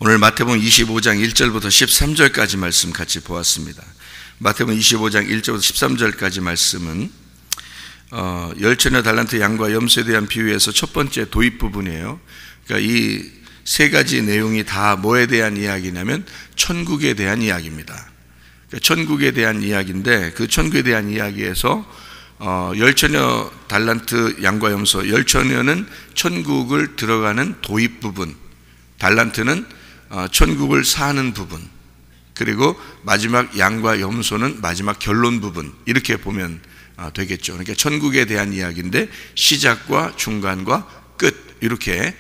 오늘 마태복음 25장 1절부터 13절까지 말씀 같이 보았습니다. 마태복음 25장 1절부터 13절까지 말씀은 열처녀 달란트 양과 염소에 대한 비유에서 첫 번째 도입 부분이에요. 그러니까 이 세 가지 내용이 다 뭐에 대한 이야기냐면 천국에 대한 이야기입니다. 그러니까 천국에 대한 이야기인데 그 천국에 대한 이야기에서 열처녀 달란트 양과 염소, 열처녀는 천국을 들어가는 도입 부분, 달란트는 천국을 사는 부분, 그리고 마지막 양과 염소는 마지막 결론 부분, 이렇게 보면 되겠죠. 그러니까 천국에 대한 이야기인데 시작과 중간과 끝, 이렇게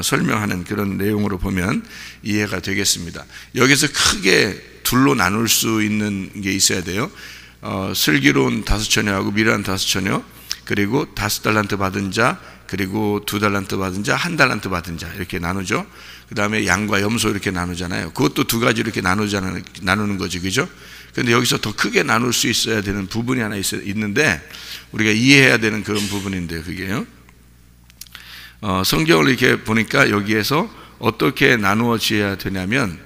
설명하는 그런 내용으로 보면 이해가 되겠습니다. 여기서 크게 둘로 나눌 수 있는 게 있어야 돼요. 슬기로운 5처녀하고 미련한 5처녀, 그리고 5달란트 받은 자, 그리고 2달란트 받은 자, 1달란트 받은 자, 이렇게 나누죠. 그 다음에 양과 염소 이렇게 나누잖아요. 그것도 두 가지 이렇게 나누는 거지, 그죠? 그런데 여기서 더 크게 나눌 수 있어야 되는 부분이 하나 있는데 우리가 이해해야 되는 그런 부분인데요, 그게요. 성경을 이렇게 보니까 여기에서 어떻게 나누어져야 되냐면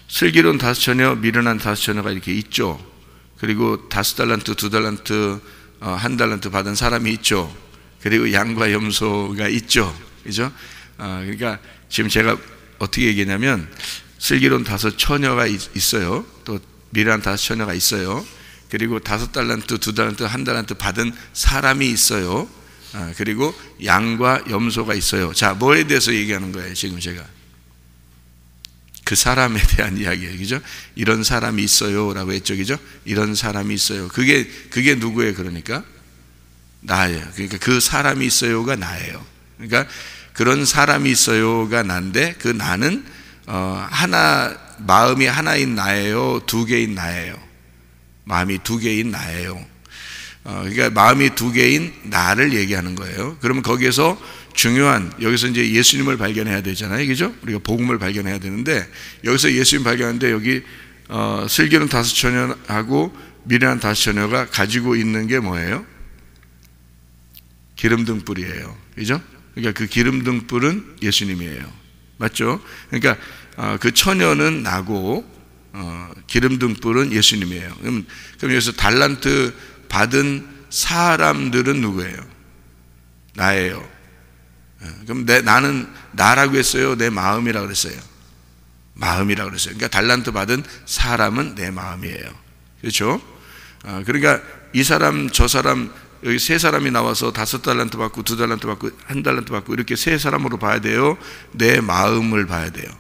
슬기로운 5처녀, 미련한 5처녀가 이렇게 있죠. 그리고 5달란트, 2달란트, 1달란트 받은 사람이 있죠. 그리고 양과 염소가 있죠, 그죠? 그러니까 지금 제가 어떻게 얘기하냐면 슬기로운 5처녀가 있어요. 또 미련한 5처녀가 있어요. 그리고 5달란트, 2달란트, 1달란트 받은 사람이 있어요. 그리고 양과 염소가 있어요. 자, 뭐에 대해서 얘기하는 거예요? 지금 제가 그 사람에 대한 이야기예요, 그죠? 이런 사람이 있어요 라고 했죠, 그죠? 이런 사람이 있어요. 그게 누구예요? 그러니까 나예요. 그러니까 그 사람이 있어요가 나예요. 그러니까 그런 사람이 있어요가 난데 그 나는 마음이 하나인 나예요, 두 개인 나예요? 마음이 두 개인 나예요. 그러니까 마음이 두 개인 나를 얘기하는 거예요. 그러면 거기에서 중요한, 여기서 이제 예수님을 발견해야 되잖아요, 그죠? 우리가 복음을 발견해야 되는데 여기서 예수님 발견하는데 여기 슬기로운 5처녀하고 미련한 5처녀가 가지고 있는 게 뭐예요? 기름등 뿔이에요, 그죠? 그러니까 그 기름등 뿔은 예수님이에요, 맞죠? 그러니까 그 처녀는 나고 기름등 뿔은 예수님이에요. 그럼 여기서 달란트 받은 사람들은 누구예요? 나예요. 그럼 나는 나라고 했어요? 내 마음이라고 그랬어요? 마음이라고 그랬어요. 그러니까 달란트 받은 사람은 내 마음이에요, 그렇죠? 그러니까 이 사람 저 사람 여기 세 사람이 나와서 5달란트 받고 2달란트 받고 1달란트 받고 이렇게 세 사람으로 봐야 돼요? 내 마음을 봐야 돼요.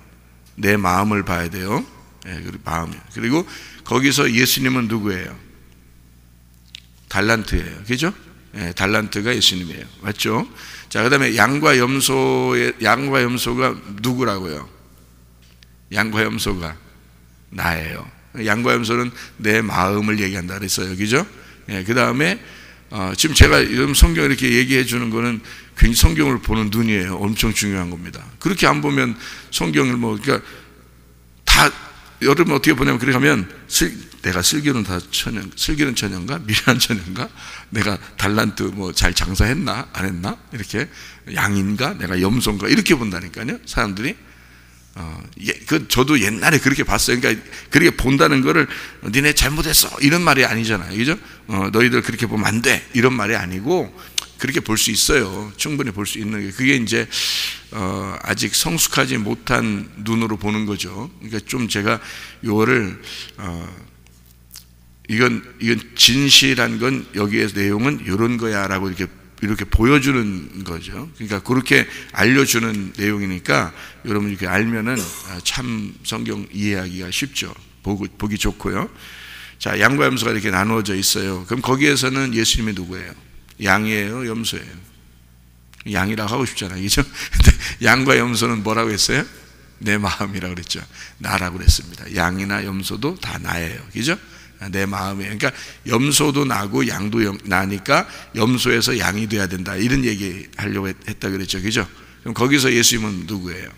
내 마음을 봐야 돼요. 그리고 마음이에요. 그리고 거기서 예수님은 누구예요? 달란트예요, 그죠? 달란트가 예수님이에요, 맞죠? 자, 그 다음에 양과 염소가 누구라고요? 양과 염소가 나예요. 양과 염소는 내 마음을 얘기한다 그랬어요, 그죠? 그 다음에 지금 제가 이런 성경을 이렇게 얘기해 주는 거는 굉장히 성경을 보는 눈이에요. 엄청 중요한 겁니다. 그렇게 안 보면 성경을 그러니까 다 여러분 어떻게 보냐면 그렇게 하면 내가 슬기로운 처녀인가? 미련한 처녀인가? 내가 달란트 잘 장사했나? 안 했나? 이렇게 양인가? 내가 염소인가? 이렇게 본다니까요, 사람들이. 저도 옛날에 그렇게 봤어요. 그러니까 그렇게 본다는 거를 니네 잘못했어 이런 말이 아니잖아요, 그죠? 너희들 그렇게 보면 안 돼 이런 말이 아니고 그렇게 볼 수 있어요. 충분히 볼 수 있는 게 그게 이제 아직 성숙하지 못한 눈으로 보는 거죠. 그러니까 좀 제가 요거를 이건 진실한 건 여기에 내용은 이런 거야라고 이렇게 보여주는 거죠. 그러니까 그렇게 알려주는 내용이니까 여러분 이렇게 알면은 참 성경 이해하기가 쉽죠. 보기 좋고요. 자, 양과 염소가 이렇게 나누어져 있어요. 그럼 거기에서는 예수님이 누구예요? 양이에요, 염소예요? 양이라고 하고 싶잖아요, 그죠? 근데 양과 염소는 뭐라고 했어요? 내 마음이라고 그랬죠. 나라고 그랬습니다. 양이나 염소도 다 나예요, 그죠? 내 마음이에요. 그러니까 염소도 나고 양도 나니까 염소에서 양이 돼야 된다, 이런 얘기 하려고 했다 그랬죠, 그죠? 그럼 거기서 예수님은 누구예요?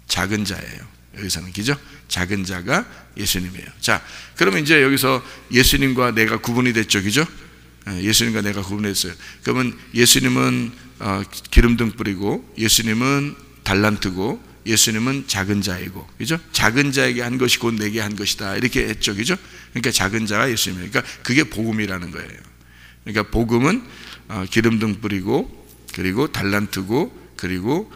작은 자예요, 여기서는, 그죠? 작은 자가 예수님이에요. 자, 그러면 이제 여기서 예수님과 내가 구분이 됐죠, 그죠? 예수님과 내가 구분했어요. 그러면 예수님은 기름등 뿌리고 예수님은 달란트고 예수님은 작은 자이고, 그죠? 작은 자에게 한 것이 곧 내게 한 것이다 이렇게 했죠, 그죠? 그러니까 작은 자가 예수님이에요. 그러니까 그게 복음이라는 거예요. 그러니까 복음은 기름등 뿌리고, 그리고 달란트고, 그리고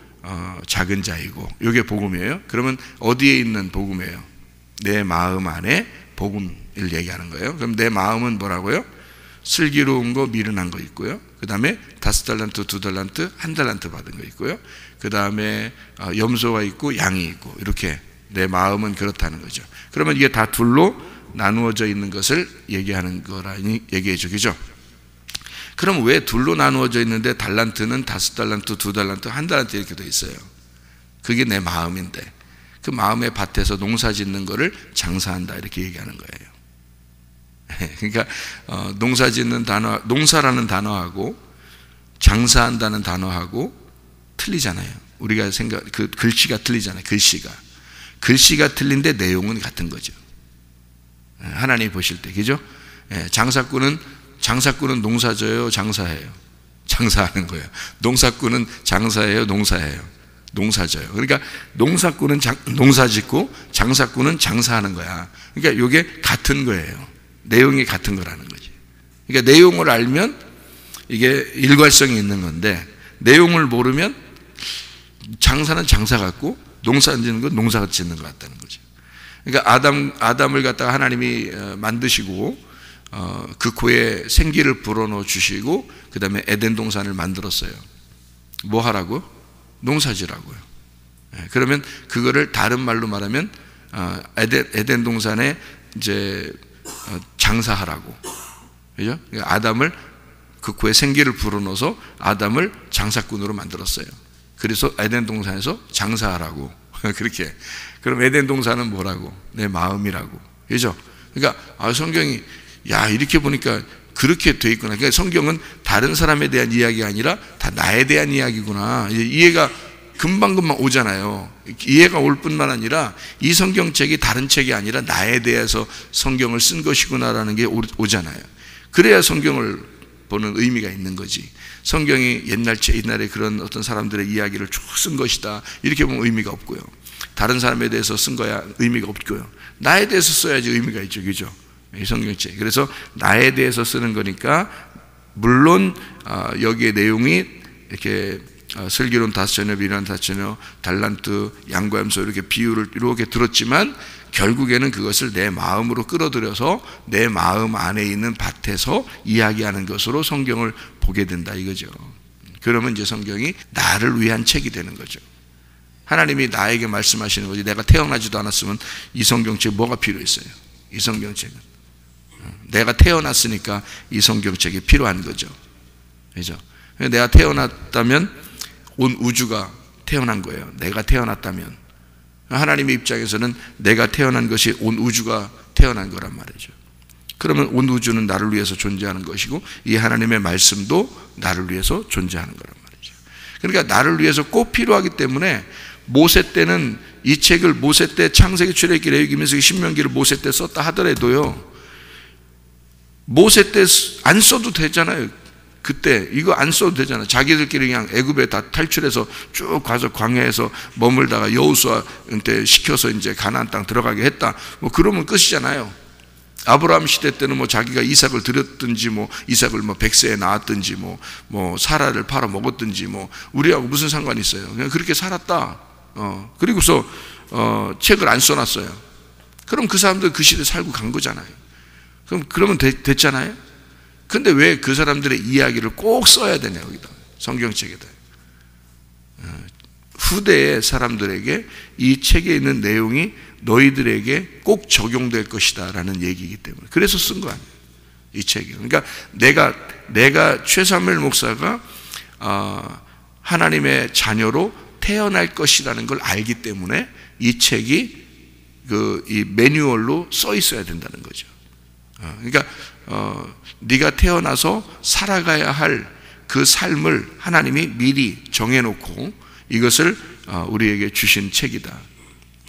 작은 자이고, 이게 복음이에요. 그러면 어디에 있는 복음이에요? 내 마음 안에 복음을 얘기하는 거예요. 그럼 내 마음은 뭐라고요? 슬기로운 거, 미련한 거 있고요. 그 다음에 5달란트, 2달란트, 1달란트 받은 거 있고요. 그 다음에 염소가 있고 양이 있고, 이렇게 내 마음은 그렇다는 거죠. 그러면 이게 다 둘로 나누어져 있는 것을 얘기하는 거라니 얘기해줘, 그죠? 그럼 왜 둘로 나누어져 있는데 달란트는 5달란트, 2달란트, 1달란트 이렇게 돼 있어요? 그게 내 마음인데, 그 마음의 밭에서 농사 짓는 거를 장사한다 이렇게 얘기하는 거예요. 그러니까 농사 짓는 단어, 농사라는 단어하고 장사한다는 단어하고 틀리잖아요. 우리가 그 글씨가 틀리잖아요. 글씨가 틀린데 내용은 같은 거죠. 하나님 보실 때, 그죠? 장사꾼은 농사져요, 장사해요? 장사하는 거예요. 농사꾼은 장사해요, 농사해요? 농사져요. 그러니까 농사꾼은 농사짓고 장사꾼은 장사하는 거야. 그러니까 이게 같은 거예요. 내용이 같은 거라는 거지. 그러니까 내용을 알면 이게 일관성이 있는 건데, 내용을 모르면 장사는 장사 같고 농사 짓는 건 농사 짓는 것 같다는 거죠. 그러니까 아담을 갖다가 하나님이 만드시고 그 코에 생기를 불어넣어 주시고, 그 다음에 에덴 동산을 만들었어요. 뭐 하라고? 농사지라고요. 그러면 그거를 다른 말로 말하면 에덴 동산에 이제 장사하라고, 그죠? 아담을 그 코에 생기를 불어넣어서 아담을 장사꾼으로 만들었어요. 그래서 에덴 동산에서 장사하라고 그렇게. 그럼 에덴 동산은 뭐라고? 내 마음이라고, 그죠? 그러니까 성경이 이렇게 보니까 그렇게 돼 있구나. 그러니까 성경은 다른 사람에 대한 이야기가 아니라 다 나에 대한 이야기구나. 이해가 금방금방 오잖아요. 이해가 올 뿐만 아니라 이 성경책이 다른 책이 아니라 나에 대해서 성경을 쓴 것이구나라는 게 오잖아요. 그래야 성경을 보는 의미가 있는 거지. 성경이 옛날에 그런 어떤 사람들의 이야기를 쭉 쓴 것이다 이렇게 보면 의미가 없고요. 다른 사람에 대해서 쓴 거야 의미가 없고요. 나에 대해서 써야지 의미가 있죠, 그죠? 이 성경책. 그래서 나에 대해서 쓰는 거니까, 물론 여기에 내용이 이렇게 슬기로운 5처녀, 미련한 5처녀, 달란트, 양과 염소 이렇게 비유를 이렇게 들었지만, 결국에는 그것을 내 마음으로 끌어들여서 내 마음 안에 있는 밭에서 이야기하는 것으로 성경을 보게 된다 이거죠. 그러면 이제 성경이 나를 위한 책이 되는 거죠. 하나님이 나에게 말씀하시는 거지, 내가 태어나지도 않았으면 이 성경책 뭐가 필요했어요? 이 성경책은 내가 태어났으니까 이 성경책이 필요한 거죠, 그죠? 내가 태어났다면 온 우주가 태어난 거예요. 내가 태어났다면 하나님의 입장에서는 내가 태어난 것이 온 우주가 태어난 거란 말이죠. 그러면 온 우주는 나를 위해서 존재하는 것이고, 이 하나님의 말씀도 나를 위해서 존재하는 거란 말이죠. 그러니까 나를 위해서 꼭 필요하기 때문에, 모세 때는 이 책을 모세 때 창세기, 출애굽기, 레위기, 민수기, 신명기를 모세 때 썼다 하더라도요, 모세 때 안 써도 되잖아요. 그때 이거 안 써도 되잖아요. 자기들끼리 그냥 애굽에 다 탈출해서 쭉 가서 광야에서 머물다가 여호수아한테 시켜서 이제 가나안 땅 들어가게 했다, 뭐 그러면 끝이잖아요. 아브라함 시대 때는 뭐 자기가 이삭을 드렸든지, 뭐 이삭을 뭐 백세에 낳았든지, 뭐 사라를 팔아 먹었든지, 뭐 우리하고 무슨 상관이 있어요. 그냥 그렇게 살았다. 그리고서 책을 안 써놨어요. 그럼 그 사람들 그 시대 살고 간 거잖아요. 그러면 됐잖아요. 근데 왜 그 사람들의 이야기를 꼭 써야 되냐, 여기다 성경책에다. 후대의 사람들에게 이 책에 있는 내용이 너희들에게 꼭 적용될 것이다 라는 얘기이기 때문에, 그래서 쓴 거 아니에요, 이 책이. 그러니까 내가 최사무엘 목사가 하나님의 자녀로 태어날 것이라는 걸 알기 때문에 이 책이 이 매뉴얼로 써 있어야 된다는 거죠. 그러니까 네가 태어나서 살아가야 할 그 삶을 하나님이 미리 정해놓고 이것을 우리에게 주신 책이다.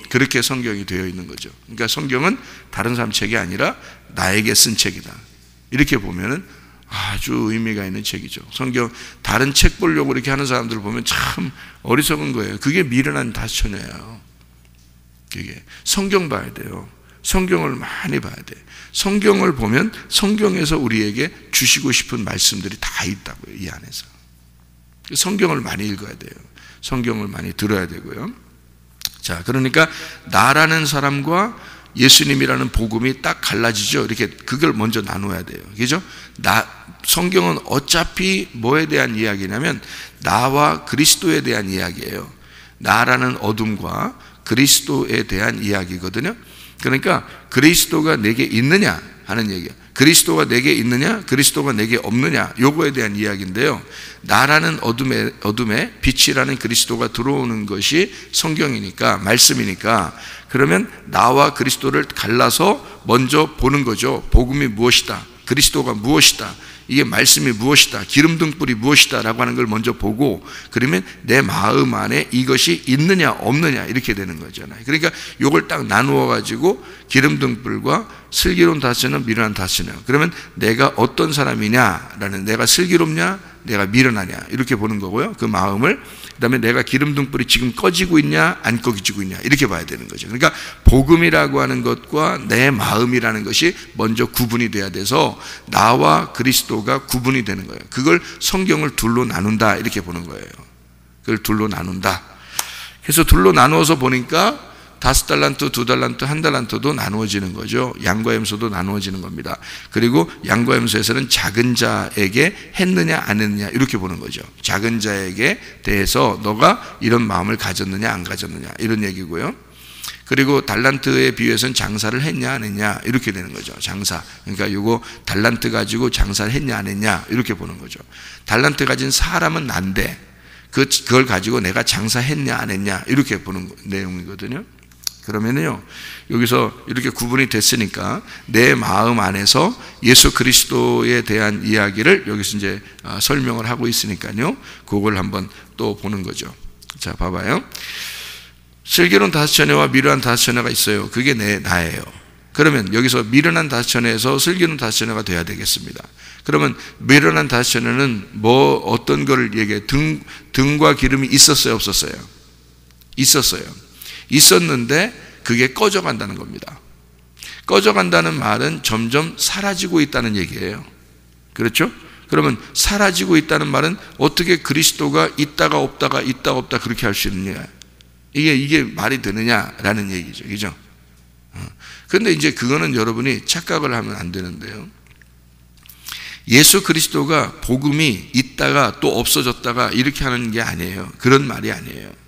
그렇게 성경이 되어 있는 거죠. 그러니까 성경은 다른 사람 책이 아니라 나에게 쓴 책이다. 이렇게 보면은 아주 의미가 있는 책이죠. 성경 다른 책 보려고 이렇게 하는 사람들을 보면 참 어리석은 거예요. 그게 미련한 다스처녀예요. 그게 성경 봐야 돼요. 성경을 많이 봐야 돼. 성경을 보면 성경에서 우리에게 주시고 싶은 말씀들이 다 있다고요. 이 안에서. 성경을 많이 읽어야 돼요. 성경을 많이 들어야 되고요. 자, 그러니까 나라는 사람과 예수님이라는 복음이 딱 갈라지죠. 이렇게 그걸 먼저 나눠야 돼요. 그죠? 성경은 어차피 뭐에 대한 이야기냐면 나와 그리스도에 대한 이야기예요. 나라는 어둠과 그리스도에 대한 이야기거든요. 그러니까 그리스도가 내게 있느냐 하는 얘기예요. 그리스도가 내게 있느냐, 그리스도가 내게 없느냐, 요거에 대한 이야기인데요. 나라는 어둠에 빛이라는 그리스도가 들어오는 것이 성경이니까, 말씀이니까, 그러면 나와 그리스도를 갈라서 먼저 보는 거죠. 복음이 무엇이다, 그리스도가 무엇이다, 이게 말씀이 무엇이다, 기름등불이 무엇이다 라고 하는 걸 먼저 보고, 그러면 내 마음 안에 이것이 있느냐 없느냐 이렇게 되는 거잖아요. 그러니까 이걸 딱 나누어 가지고 기름등불과 슬기로운 다스처녀, 미련한 다스처녀. 그러면 내가 어떤 사람이냐라는, 내가 슬기롭냐, 내가 미련하냐 이렇게 보는 거고요. 그 마음을. 그다음에 내가 기름등불이 지금 꺼지고 있냐 안 꺼지고 있냐 이렇게 봐야 되는 거죠. 그러니까 복음이라고 하는 것과 내 마음이라는 것이 먼저 구분이 돼야 돼서 나와 그리스도가 구분이 되는 거예요. 그걸 성경을 둘로 나눈다 이렇게 보는 거예요. 그걸 둘로 나눈다. 그래서 둘로 나누어서 보니까 5달란트, 2달란트, 1달란트도 나누어지는 거죠. 양과 염소도 나누어지는 겁니다. 그리고 양과 염소에서는 작은 자에게 했느냐 안 했느냐 이렇게 보는 거죠. 작은 자에게 대해서 너가 이런 마음을 가졌느냐 안 가졌느냐 이런 얘기고요. 그리고 달란트에 비유해서는 장사를 했냐 안 했냐 이렇게 되는 거죠. 장사. 그러니까 이거 달란트 가지고 장사를 했냐 안 했냐 이렇게 보는 거죠. 달란트 가진 사람은 난데 그걸 가지고 내가 장사했냐 안 했냐 이렇게 보는 내용이거든요. 그러면요, 여기서 이렇게 구분이 됐으니까 내 마음 안에서 예수 그리스도에 대한 이야기를 여기서 이제 설명을 하고 있으니까요, 그걸 한번 또 보는 거죠. 자, 봐봐요. 슬기로운 다스처녀와 미련한 다스처녀가 있어요. 그게 나예요. 그러면 여기서 미련한 다스처녀에서 슬기로운 다스처녀가 돼야 되겠습니다. 그러면 미련한 다스처녀는 뭐 어떤 거를 얘기해? 등과 기름이 있었어요, 없었어요? 있었어요. 있었는데 그게 꺼져간다는 겁니다. 꺼져간다는 말은 점점 사라지고 있다는 얘기예요. 그렇죠? 그러면 사라지고 있다는 말은 어떻게 그리스도가 있다가 없다가 있다가 없다 그렇게 할 수 있느냐, 이게 말이 되느냐라는 얘기죠. 그죠? 그런데 이제 그거는 여러분이 착각을 하면 안 되는데요, 예수 그리스도가 복음이 있다가 또 없어졌다가 이렇게 하는 게 아니에요. 그런 말이 아니에요.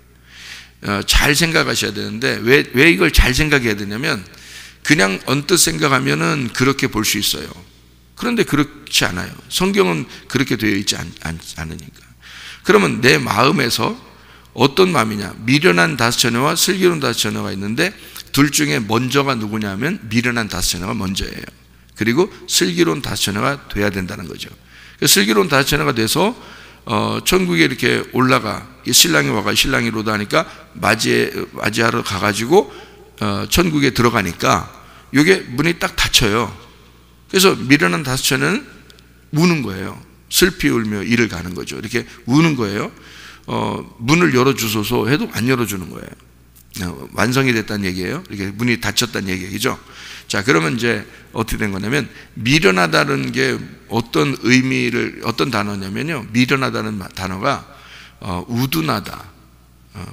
잘 생각하셔야 되는데, 왜 이걸 잘 생각해야 되냐면, 그냥 언뜻 생각하면은 그렇게 볼 수 있어요. 그런데 그렇지 않아요. 성경은 그렇게 되어 있지 않으니까. 그러면 내 마음에서 어떤 마음이냐, 미련한 다스처녀와 슬기로운 다스처녀가 있는데 둘 중에 먼저가 누구냐면 미련한 다스처녀가 먼저예요. 그리고 슬기로운 다스처녀가 돼야 된다는 거죠. 슬기로운 다스처녀가 돼서 천국에 이렇게 올라가, 신랑이 와가, 신랑이 로다 하니까 맞이하러 가가지고 천국에 들어가니까 이게 문이 딱 닫혀요. 그래서 미련한 다스처녀는 우는 거예요. 슬피 울며 이를 가는 거죠. 이렇게 우는 거예요. 문을 열어주소서 해도 안 열어주는 거예요. 완성이 됐다는 얘기예요. 이렇게 문이 닫혔다는 얘기죠. 자, 그러면 이제 어떻게 된 거냐면, 미련하다는 게 어떤 의미를, 어떤 단어냐면요, 미련하다는 단어가 우둔하다,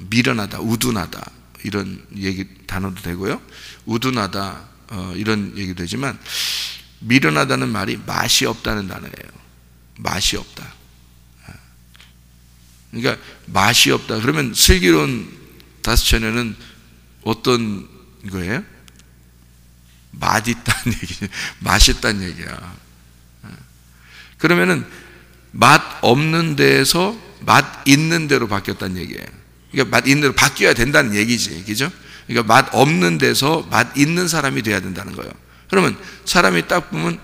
미련하다, 우둔하다 이런 얘기 단어도 되고요, 우둔하다 이런 얘기도 되지만, 미련하다는 말이 맛이 없다는 단어예요. 맛이 없다. 그러니까 맛이 없다. 그러면 슬기로운 다스처녀는 어떤 거예요? 맛있다는 얘기, 맛있다는 얘기야. 그러면은 맛 없는 데에서 맛 있는 데로 바뀌었다는 얘기예요. 그러니까 맛 있는 데로 바뀌어야 된다는 얘기지, 그죠? 그러니까 맛 없는 데서 맛 있는 사람이 돼야 된다는 거예요. 그러면 사람이 딱 보면,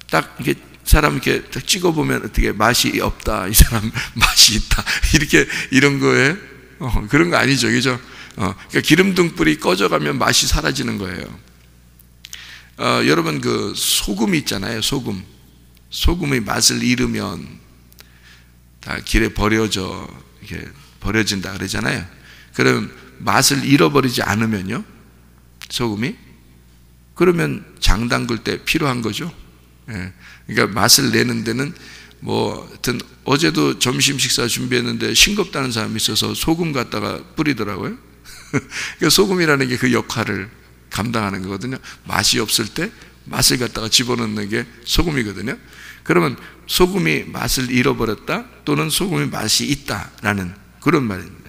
딱 이렇게 사람 이렇게 딱 찍어보면 어떻게 맛이 없다, 이 사람 맛이 있다, 이렇게 이런 거에 그런 거 아니죠, 그죠? 그러니까 기름등불이 꺼져가면 맛이 사라지는 거예요. 여러분 그 소금 있잖아요, 소금. 소금의 맛을 잃으면 다 길에 버려져, 이렇게 버려진다 그러잖아요. 그럼 맛을 잃어버리지 않으면요, 소금이, 그러면 장 담글 때 필요한 거죠. 예. 그러니까 맛을 내는 데는 뭐 하여튼 어제도 점심 식사 준비했는데 싱겁다는 사람이 있어서 소금 갖다가 뿌리더라고요. 그러니까 소금이라는 게 그 역할을 감당하는 거거든요. 맛이 없을 때 맛을 갖다가 집어넣는 게 소금이거든요. 그러면 소금이 맛을 잃어버렸다 또는 소금이 맛이 있다라는 그런 말입니다.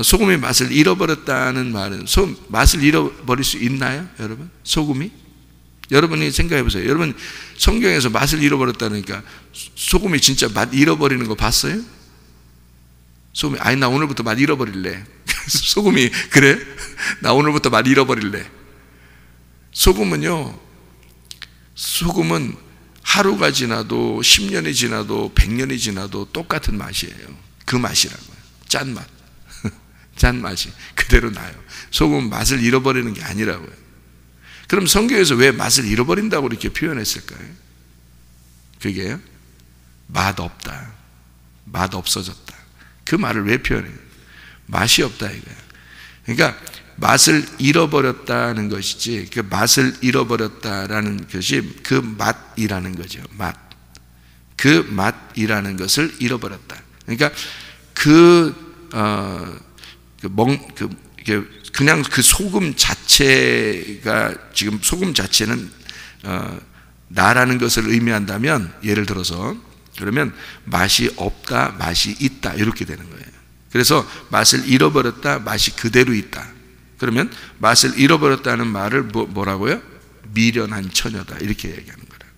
소금이 맛을 잃어버렸다는 말은 맛을 잃어버릴 수 있나요, 여러분? 소금이? 여러분이 생각해 보세요. 여러분 성경에서 맛을 잃어버렸다니까 소금이 진짜 맛 잃어버리는 거 봤어요? 소금이 아니 나 오늘부터 맛 잃어버릴래. 소금이 그래? 나 오늘부터 맛 잃어버릴래. 소금은 하루가 지나도 10년이 지나도 100년이 지나도 똑같은 맛이에요. 그 맛이라고요. 짠맛. 짠맛이 그대로 나요. 소금은 맛을 잃어버리는 게 아니라고요. 그럼 성경에서 왜 맛을 잃어버린다고 이렇게 표현했을까요? 그게요, 맛없다, 맛 없어졌다, 그 말을 왜 표현해요? 맛이 없다 이거야. 그러니까 맛을 잃어버렸다는 것이지, 그 맛을 잃어버렸다라는 것이 그 맛이라는 거죠. 맛, 그 맛이라는 것을 잃어버렸다. 그러니까 그냥 그 소금 자체가, 지금 소금 자체는 나라는 것을 의미한다면, 예를 들어서 그러면 맛이 없다, 맛이 있다 이렇게 되는 거예요. 그래서 맛을 잃어버렸다, 맛이 그대로 있다. 그러면 맛을 잃어버렸다는 말을 뭐라고요? 미련한 처녀다 이렇게 얘기하는 거라고.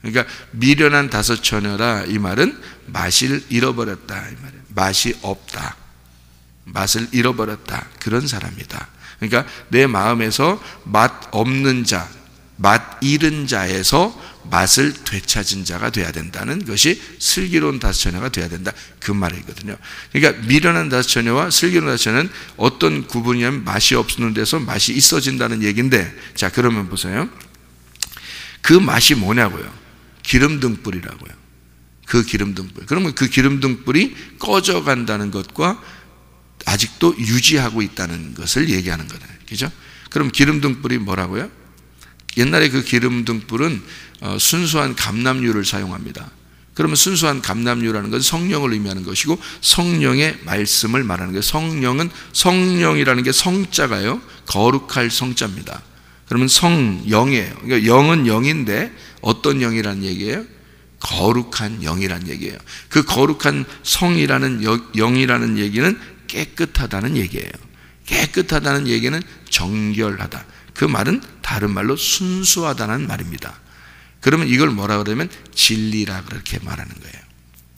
그러니까 미련한 다섯 처녀라 이 말은 맛을 잃어버렸다 이 말이에요. 맛이 없다, 맛을 잃어버렸다, 그런 사람이다. 그러니까 내 마음에서 맛 없는 자, 맛 잃은 자에서 맛을 되찾은 자가 돼야 된다는 것이 슬기로운 다섯 처녀가 돼야 된다, 그 말이거든요. 그러니까 미련한 다섯 처녀와 슬기로운 다섯 처녀는 어떤 구분이냐면 맛이 없는 데서 맛이 있어진다는 얘기인데, 자 그러면 보세요. 그 맛이 뭐냐고요? 기름등불이라고요. 그 기름등불. 그러면 그 기름등불이 꺼져간다는 것과 아직도 유지하고 있다는 것을 얘기하는 거다, 그죠? 그럼 기름등불이 뭐라고요? 옛날에 그 기름등불은 순수한 감람유를 사용합니다. 그러면 순수한 감람유라는 것은 성령을 의미하는 것이고, 성령의 말씀을 말하는 거예요. 성령이라는 게 성자가요, 거룩할 성자입니다. 그러면 성영이에요. 그러니까 영은 영인데 어떤 영이라는 얘기예요? 거룩한 영이라는 얘기예요. 그 거룩한 성이라는 영이라는 얘기는 깨끗하다는 얘기예요. 깨끗하다는 얘기는 정결하다. 그 말은 다른 말로 순수하다는 말입니다. 그러면 이걸 뭐라 그러면 진리라 그렇게 말하는 거예요.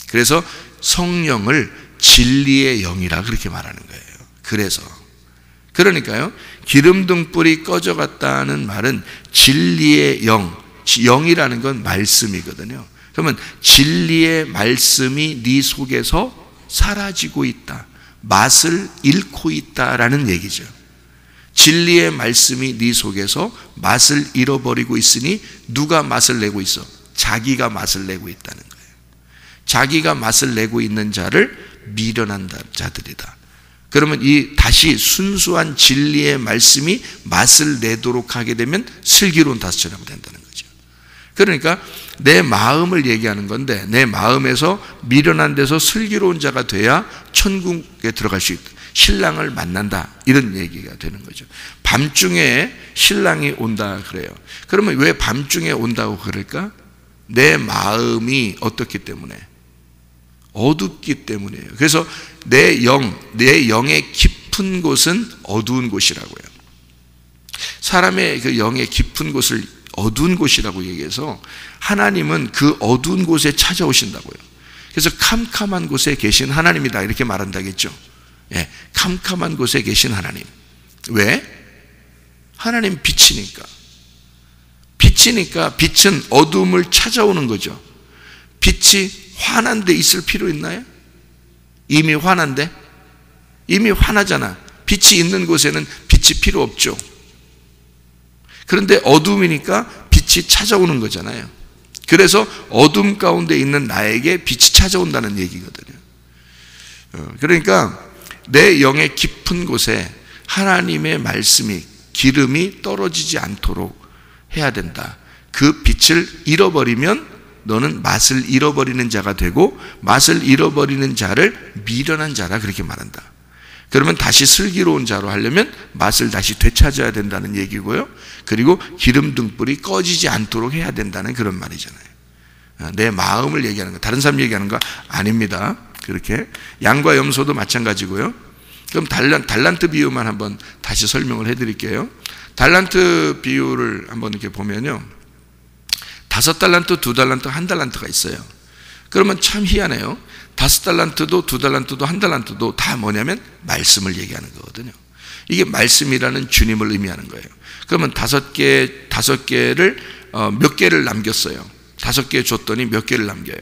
그래서 성령을 진리의 영이라 그렇게 말하는 거예요. 그러니까요, 기름등불이 꺼져갔다는 말은 진리의 영이라는 건 말씀이거든요. 그러면 진리의 말씀이 네 속에서 사라지고 있다, 맛을 잃고 있다라는 얘기죠. 진리의 말씀이 네 속에서 맛을 잃어버리고 있으니 누가 맛을 내고 있어? 자기가 맛을 내고 있다는 거예요. 자기가 맛을 내고 있는 자를 미련한 자들이다. 그러면 다시 순수한 진리의 말씀이 맛을 내도록 하게 되면 슬기로운 다섯 처녀가 된다는 거죠. 그러니까 내 마음을 얘기하는 건데, 내 마음에서 미련한 데서 슬기로운 자가 돼야 천국에 들어갈 수 있다, 신랑을 만난다, 이런 얘기가 되는 거죠. 밤중에 신랑이 온다 그래요. 그러면 왜 밤중에 온다고 그럴까? 내 마음이 어떻기 때문에? 어둡기 때문이에요. 그래서 내 영의 깊은 곳은 어두운 곳이라고요. 사람의 그 영의 깊은 곳을 어두운 곳이라고 얘기해서 하나님은 그 어두운 곳에 찾아오신다고요. 그래서 캄캄한 곳에 계신 하나님이다 이렇게 말한다겠죠. 예, 캄캄한 곳에 계신 하나님. 왜? 하나님 빛이니까. 빛은 어둠을 찾아오는 거죠. 빛이 환한 데 있을 필요 있나요? 이미 환한데? 이미 환하잖아. 빛이 있는 곳에는 빛이 필요 없죠. 그런데 어둠이니까 빛이 찾아오는 거잖아요. 그래서 어둠 가운데 있는 나에게 빛이 찾아온다는 얘기거든요. 그러니까 내 영의 깊은 곳에 하나님의 말씀이, 기름이 떨어지지 않도록 해야 된다. 그 빛을 잃어버리면 너는 맛을 잃어버리는 자가 되고, 맛을 잃어버리는 자를 미련한 자라 그렇게 말한다. 그러면 다시 슬기로운 자로 하려면 맛을 다시 되찾아야 된다는 얘기고요. 그리고 기름 등불이 꺼지지 않도록 해야 된다는 그런 말이잖아요. 내 마음을 얘기하는 거, 다른 사람 얘기하는 거 아닙니다. 그렇게 양과 염소도 마찬가지고요. 그럼 달란트 비유만 한번 다시 설명을 해드릴게요. 달란트 비유를 한번 이렇게 보면요, 5달란트, 2달란트, 1달란트가 있어요. 그러면 참 희한해요. 5달란트도 2달란트도 1달란트도 다 뭐냐면 말씀을 얘기하는 거거든요. 이게 말씀이라는 주님을 의미하는 거예요. 그러면 5개를 몇 개를 남겼어요. 5개 줬더니 몇 개를 남겨요?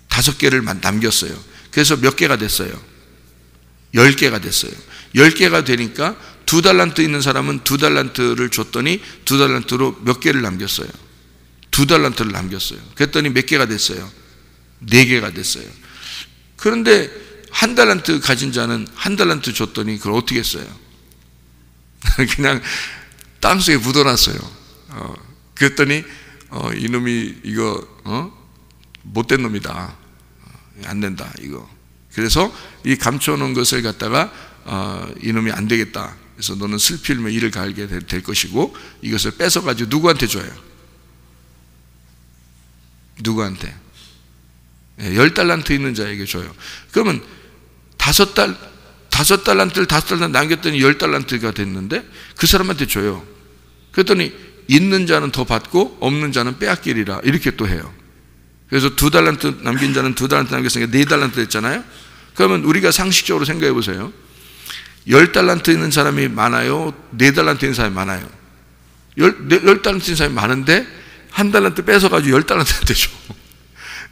5개를 남겼어요. 그래서 몇 개가 됐어요? 10개가 됐어요. 10개가 되니까 2달란트 있는 사람은 2달란트를 줬더니 2달란트로 몇 개를 남겼어요? 2달란트를 남겼어요. 그랬더니 몇 개가 됐어요? 4개가 됐어요. 그런데 1달란트 가진 자는 1달란트 줬더니 그걸 어떻게 했어요? 그냥 땅속에 묻어놨어요. 그랬더니 이놈이 이거 못된 놈이다, 안 된다 이거. 그래서 이 감춰놓은 것을 갖다가 이놈이 안 되겠다, 그래서 너는 슬피면 이를 갈게 될 것이고, 이것을 뺏어가지고 누구한테 줘요? 누구한테? 10달란트 있는 자에게 줘요. 그러면 5달란트를 5달란트 남겼더니 10달란트가 됐는데 그 사람한테 줘요. 그랬더니 있는 자는 더 받고 없는 자는 빼앗기리라, 이렇게 또 해요. 그래서 2달란트 남긴 자는 2달란트 남겼으니까 4달란트 됐잖아요. 그러면 우리가 상식적으로 생각해 보세요. 10달란트 있는 사람이 많아요? 4달란트 있는 사람이 많아요? 10달란트 있는 사람이 많은데 1달란트 뺏어가지고 10달란트한테 줘.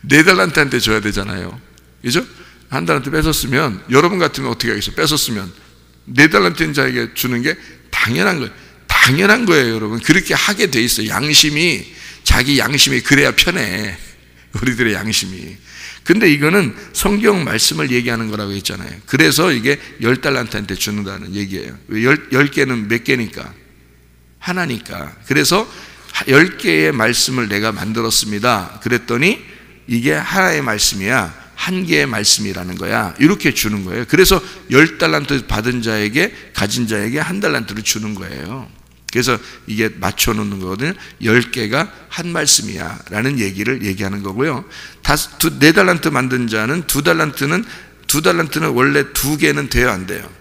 4달란트한테 줘야 되잖아요. 그죠? 1달란트 뺏었으면, 여러분 같으면 어떻게 하겠어요? 뺏었으면 4달란트인 자에게 주는 게 당연한 거예요. 당연한 거예요, 여러분. 그렇게 하게 돼 있어요. 양심이, 자기 양심이 그래야 편해. 우리들의 양심이. 근데 이거는 성경 말씀을 얘기하는 거라고 했잖아요. 그래서 이게 10달란트한테 주는다는 얘기예요. 10개는 몇 개니까? 하나니까. 그래서 10개의 말씀을 내가 만들었습니다. 그랬더니 이게 하나의 말씀이야, 한 개의 말씀이라는 거야, 이렇게 주는 거예요. 그래서 10달란트 받은 자에게, 가진 자에게 1달란트를 주는 거예요. 그래서 이게 맞춰놓는 거거든요. 10개가 한 말씀이야 라는 얘기를 얘기하는 거고요. 4달란트 만든 자는 2달란트는 원래 2개는 돼야 안 돼요.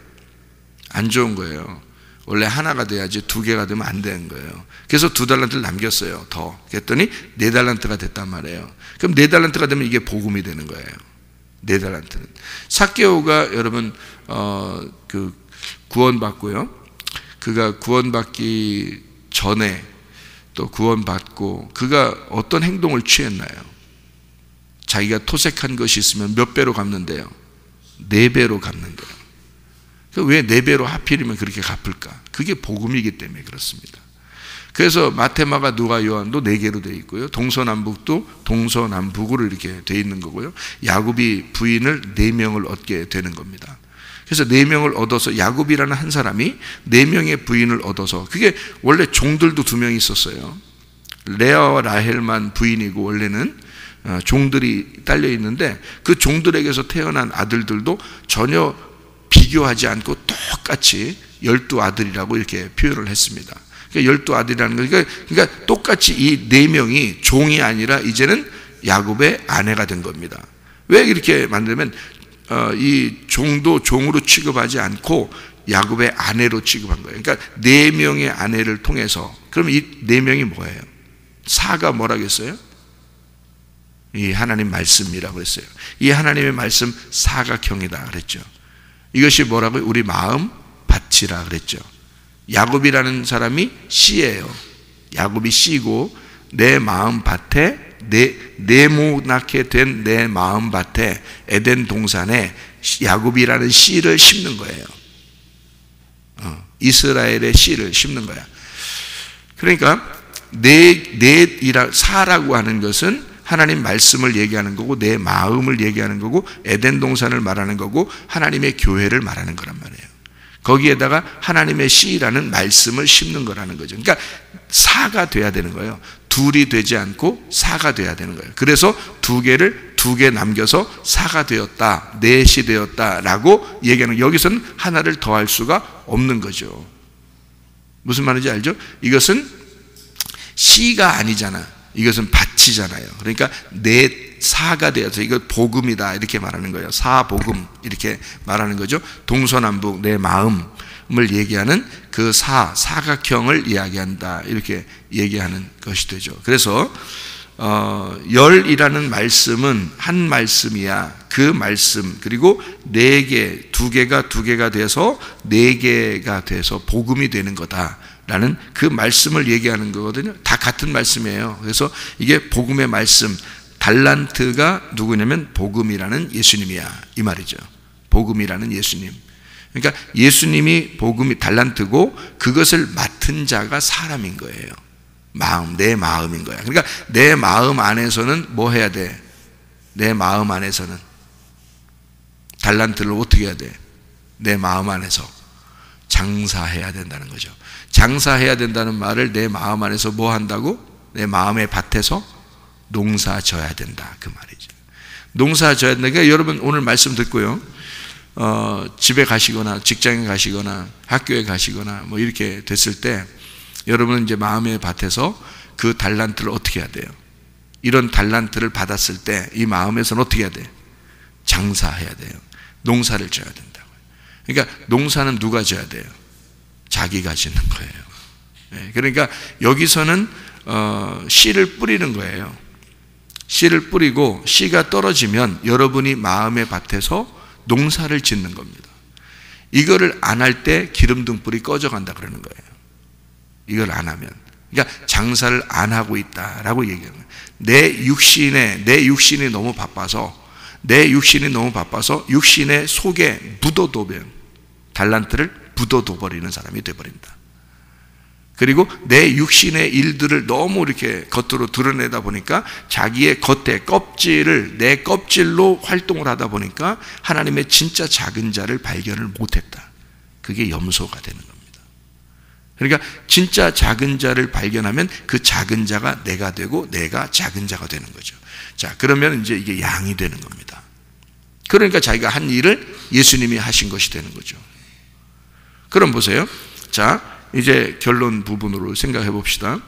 안 좋은 거예요. 원래 하나가 돼야지 2개가 되면 안 되는 거예요. 그래서 2달란트를 남겼어요. 더. 그랬더니 4달란트가 됐단 말이에요. 그럼 4달란트가 되면 이게 복음이 되는 거예요. 4달란트는. 삭개오가 여러분 구원받고요. 그가 구원받기 전에 또 구원받고 그가 어떤 행동을 취했나요? 자기가 토색한 것이 있으면 몇 배로 갚는데요? 4배로 갚는데요. 왜 4배로 하필이면 그렇게 갚을까? 그게 복음이기 때문에 그렇습니다. 그래서 마태, 마가, 누가, 요한도 4개로 되어 있고요. 동서남북도 동서남북으로 이렇게 되어 있는 거고요. 야곱이 부인을 4명을 얻게 되는 겁니다. 그래서 4명을 얻어서, 야곱이라는 한 사람이 4명의 부인을 얻어서, 그게 원래 종들도 2명이 있었어요. 레아와 라헬만 부인이고 원래는 종들이 딸려 있는데, 그 종들에게서 태어난 아들들도 전혀 비교하지 않고 똑같이 12아들이라고 이렇게 표현을 했습니다. 그러니까 12아들이라는 거, 그러니까 똑같이 이 4명이 종이 아니라 이제는 야곱의 아내가 된 겁니다. 왜 이렇게 만들면 이 종도 종으로 취급하지 않고 야곱의 아내로 취급한 거예요. 그러니까 4명의 아내를 통해서. 그럼 이 4명이 뭐예요? 사가 뭐라고 했어요? 이 하나님 말씀이라고 했어요. 이 하나님의 말씀 사각형이다 그랬죠. 이것이 뭐라고요? 우리 마음 밭이라 그랬죠. 야곱이라는 사람이 씨예요. 야곱이 씨고, 내 마음 밭에, 네모나게 된 내 마음 밭에, 에덴 동산에 야곱이라는 씨를 심는 거예요. 이스라엘의 씨를 심는 거야. 그러니까 사라고 하는 것은 하나님 말씀을 얘기하는 거고 내 마음을 얘기하는 거고 에덴 동산을 말하는 거고 하나님의 교회를 말하는 거란 말이에요. 거기에다가 하나님의 씨라는 말씀을 심는 거라는 거죠. 그러니까 사가 돼야 되는 거예요. 둘이 되지 않고 사가 돼야 되는 거예요. 그래서 두 개 남겨서 사가 되었다, 넷이 되었다라고 얘기하는, 여기서는 하나를 더할 수가 없는 거죠. 무슨 말인지 알죠? 이것은 씨가 아니잖아. 이것은 밭이잖아요. 그러니까 사가 되어서 이거 복음이다 이렇게 말하는 거예요. 사복음 이렇게 말하는 거죠. 동서남북 내 마음을 얘기하는 그 사각형을 이야기한다 이렇게 얘기하는 것이 되죠. 그래서 열이라는 말씀은 한 말씀이야. 그 말씀 그리고 네 개, 두 개가 돼서 네 개가 돼서 복음이 되는 거다라는 그 말씀을 얘기하는 거거든요. 다 같은 말씀이에요. 그래서 이게 복음의 말씀, 달란트가 누구냐면 복음이라는 예수님이야 이 말이죠. 복음이라는 예수님. 그러니까 예수님이 복음이 달란트고 그것을 맡은 자가 사람인 거예요. 내 마음인 거야. 그러니까 내 마음 안에서는 뭐 해야 돼? 내 마음 안에서는 달란트를 어떻게 해야 돼? 내 마음 안에서 장사해야 된다는 거죠. 장사해야 된다는 말을 내 마음 안에서 뭐 한다고? 내 마음의 밭에서 농사 져야 된다 그 말이죠. 농사 져야 된다. 그러니까 여러분 오늘 말씀 듣고요, 집에 가시거나 직장에 가시거나 학교에 가시거나 뭐 이렇게 됐을 때 여러분은 이제 마음의 밭에서 그 달란트를 어떻게 해야 돼요? 이런 달란트를 받았을 때 이 마음에서는 어떻게 해야 돼? 장사해야 돼요. 농사를 져야 된다고요. 그러니까 농사는 누가 져야 돼요? 자기가 짓는 거예요. 네, 그러니까 여기서는 씨를 뿌리는 거예요. 씨를 뿌리고 씨가 떨어지면 여러분이 마음의 밭에서 농사를 짓는 겁니다. 이거를 안 할 때 기름등불이 꺼져간다 그러는 거예요. 이걸 안 하면, 그러니까 장사를 안 하고 있다라고 얘기하는 거예요. 내 육신이 너무 바빠서 육신의 속에 묻어두면 달란트를 묻어둬 버리는 사람이 되어버린다. 그리고 내 육신의 일들을 너무 이렇게 겉으로 드러내다 보니까 자기의 겉에 내 껍질로 활동을 하다 보니까 하나님의 진짜 작은 자를 발견을 못했다. 그게 염소가 되는 겁니다. 그러니까 진짜 작은 자를 발견하면 그 작은 자가 내가 되고 내가 작은 자가 되는 거죠. 자, 그러면 이제 이게 양이 되는 겁니다. 그러니까 자기가 한 일을 예수님이 하신 것이 되는 거죠. 그럼 보세요. 자, 이제 결론 부분으로 생각해 봅시다.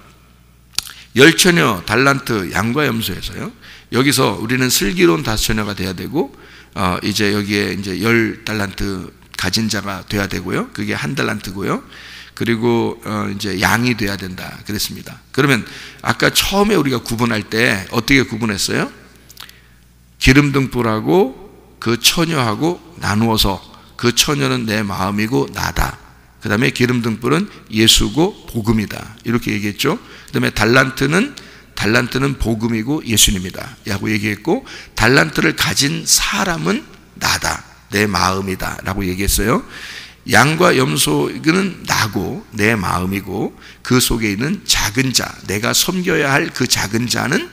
열처녀, 달란트, 양과 염소에서요, 여기서 우리는 슬기로운 다처녀가 돼야 되고, 이제 여기에 이제 10달란트 가진 자가 돼야 되고요. 그게 1달란트고요. 그리고 이제 양이 돼야 된다 그랬습니다. 그러면 아까 처음에 우리가 구분할 때 어떻게 구분했어요? 기름등불하고 그 처녀하고 나누어서, 그 처녀는 내 마음이고 나다. 그 다음에 기름등불은 예수고 복음이다 이렇게 얘기했죠. 그 다음에 달란트는 복음이고 예수님이다 라고 얘기했고, 달란트를 가진 사람은 나다, 내 마음이다 라고 얘기했어요. 양과 염소는 나고 내 마음이고 그 속에 있는 작은 자, 내가 섬겨야 할 그 작은 자는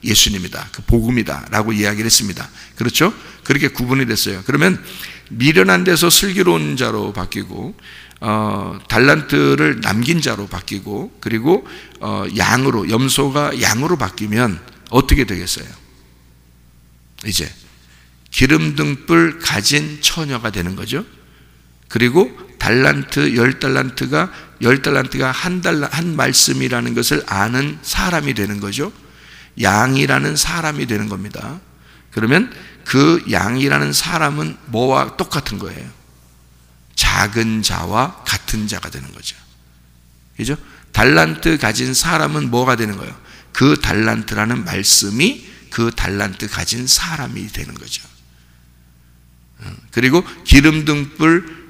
예수님이다, 그 복음이다 라고 이야기를 했습니다. 그렇죠? 그렇게 구분이 됐어요. 그러면 미련한 데서 슬기로운 자로 바뀌고, 달란트를 남긴 자로 바뀌고, 그리고 염소가 양으로 바뀌면 어떻게 되겠어요? 이제 기름등불 가진 처녀가 되는 거죠. 그리고 달란트, 10달란트가 한 말씀이라는 것을 아는 사람이 되는 거죠. 양이라는 사람이 되는 겁니다. 그러면 그 양이라는 사람은 뭐와 똑같은 거예요? 작은 자와 같은 자가 되는 거죠. 그죠? 달란트 가진 사람은 뭐가 되는 거예요? 그 달란트라는 말씀이 그 달란트 가진 사람이 되는 거죠. 그리고 기름등불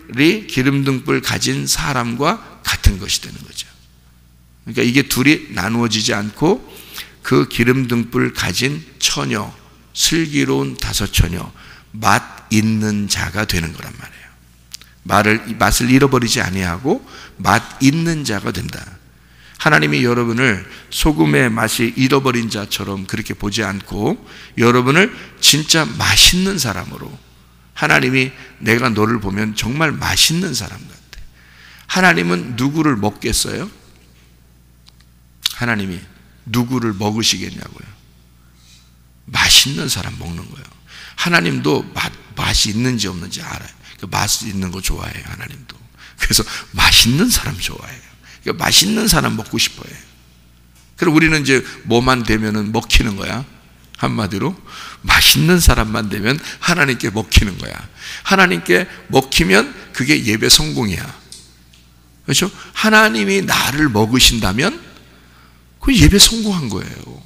가진 사람과 같은 것이 되는 거죠. 그러니까 이게 둘이 나누어지지 않고 그 기름등불 가진 처녀, 슬기로운 다섯처녀, 맛 있는 자가 되는 거란 말이에요. 맛을 잃어버리지 아니하고 맛 있는 자가 된다. 하나님이 여러분을 소금의 맛이 잃어버린 자처럼 그렇게 보지 않고 여러분을 진짜 맛있는 사람으로, 하나님이 내가 너를 보면 정말 맛있는 사람 같아. 하나님은 누구를 먹겠어요? 하나님이 누구를 먹으시겠냐고요? 맛있는 사람 먹는 거예요. 하나님도 맛이 있는지 없는지 알아요. 맛이 있는 거 좋아해요, 하나님도. 그래서 맛있는 사람 좋아해요. 그러니까 맛있는 사람 먹고 싶어요. 그럼 우리는 이제 뭐만 되면은 먹히는 거야. 한마디로 맛있는 사람만 되면 하나님께 먹히는 거야. 하나님께 먹히면 그게 예배 성공이야. 그렇죠? 하나님이 나를 먹으신다면 그 예배 성공한 거예요.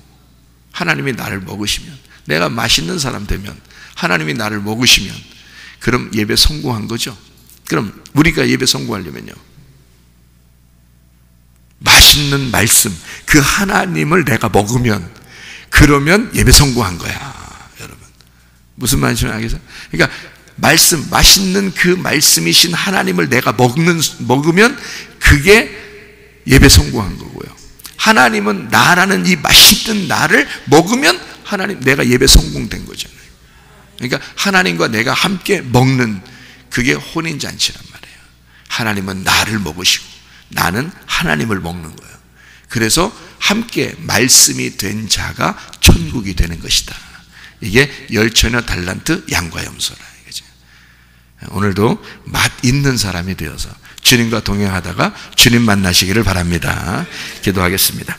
하나님이 나를 먹으시면, 내가 맛있는 사람 되면, 하나님이 나를 먹으시면, 그럼 예배 성공한 거죠. 그럼 우리가 예배 성공하려면요, 맛있는 말씀, 그 하나님을 내가 먹으면, 그러면 예배 성공한 거야, 여러분. 무슨 말인지 알겠어요? 그러니까 말씀, 맛있는 그 말씀이신 하나님을 내가 먹으면 그게 예배 성공한 거고요. 하나님은 나라는 이 맛있는 나를 먹으면 하나님, 내가 예배 성공된 거잖아요. 그러니까 하나님과 내가 함께 먹는 그게 혼인잔치란 말이에요. 하나님은 나를 먹으시고 나는 하나님을 먹는 거예요. 그래서 함께 말씀이 된 자가 천국이 되는 것이다. 이게 열처녀 달란트 양과 염소라. 오늘도 맛 있는 사람이 되어서 주님과 동행하다가 주님 만나시기를 바랍니다. 기도하겠습니다.